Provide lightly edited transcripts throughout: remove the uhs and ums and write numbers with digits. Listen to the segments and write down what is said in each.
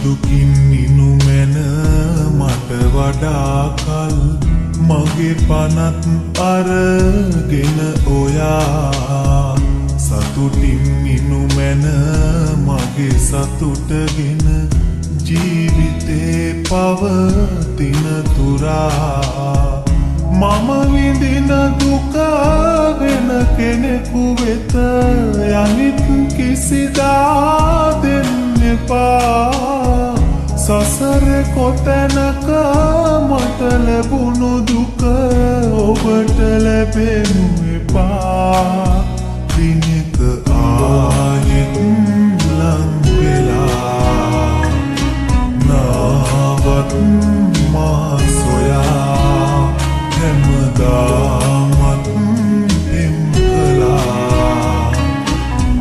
නිදුකින් නිනු මැන මට වඩා කල් මගේ පනත් අරගෙන ඔයා සතුටින් නිනු මැන මගේ සතුටගෙන ජීවිතේ පවතින තුරා මම විඳින දුක වෙන කෙනෙකු වෙත යනිත් කිසිදා දෙන්න එපා සසර කොතැනක මට ලැබුණු දුක ඔබට ලැබෙනු එපා දිනක ආයෙත් ලං වෙලා නාවත් මා සොයා හැමදාමත් එම් කළා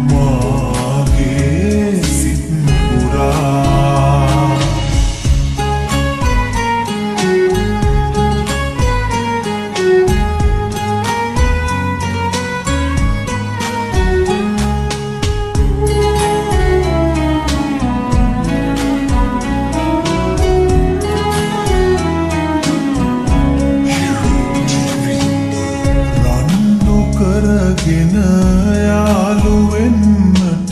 මාගේ සිත් පුරා කරගෙන යාළු වෙන්නට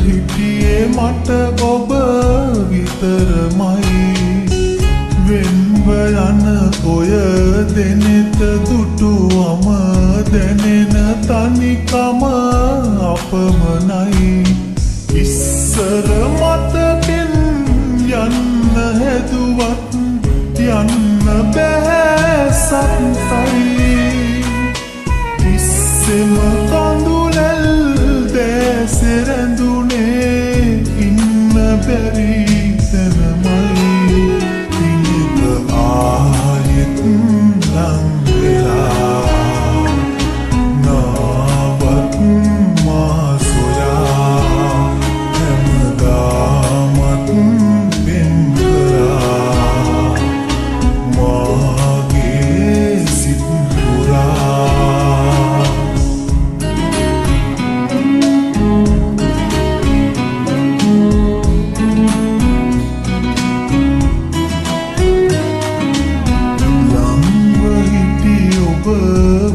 හිටියේ මට ඔබ විතරමයි වෙන්ව යන ඔය දෙනෙත දුටුවම දැනෙන තනිකම අපමණයි ඉස්සර මතකෙන් යන්න හැදුවත් යන්න බෑ සත්තයි සෙම කඳුලැල් දැසරැඳුනේ ඉන්න බැරි තැනමයි දිනක ආයෙත් ලං වෙලා නාවත් මා සොයා හැමදාමත් පෙම් කරා මාගේ සිත් පුරා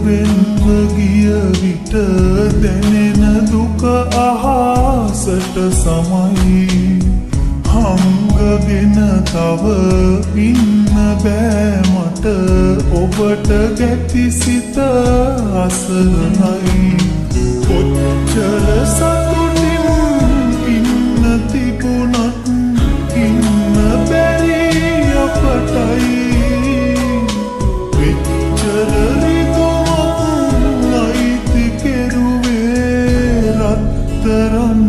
වෙන්ව ගිය විට දැනෙන දුක අහසට සමයි හංගගෙන තව ඉන්න බෑ මට ඔබට ගැති සිත අසරණයි කොච්චර සතුටින් ඉන්න තිබුණත් ඉන්න බැරි අපටයි තරන්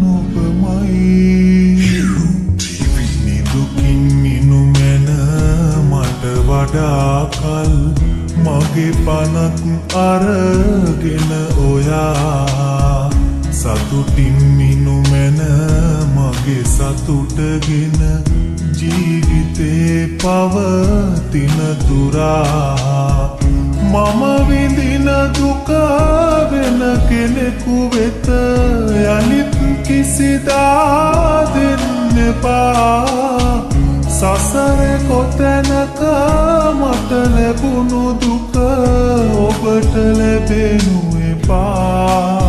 ඔබමයි නිදුකින් නිනු මැන මට වඩා කල් මගේ පනත් අරගෙන ඔයා සතුටින් නිනු මැන මගේ සතුටගෙන ජීවිතේ පවතින තුරා මම විඳින දුක වෙන කෙනෙකු වෙත යනිත් කිසිදා දෙන්න එපා සසර කොතැනක මට ලැබුණු දුක ඔබට ලැබෙනු එපා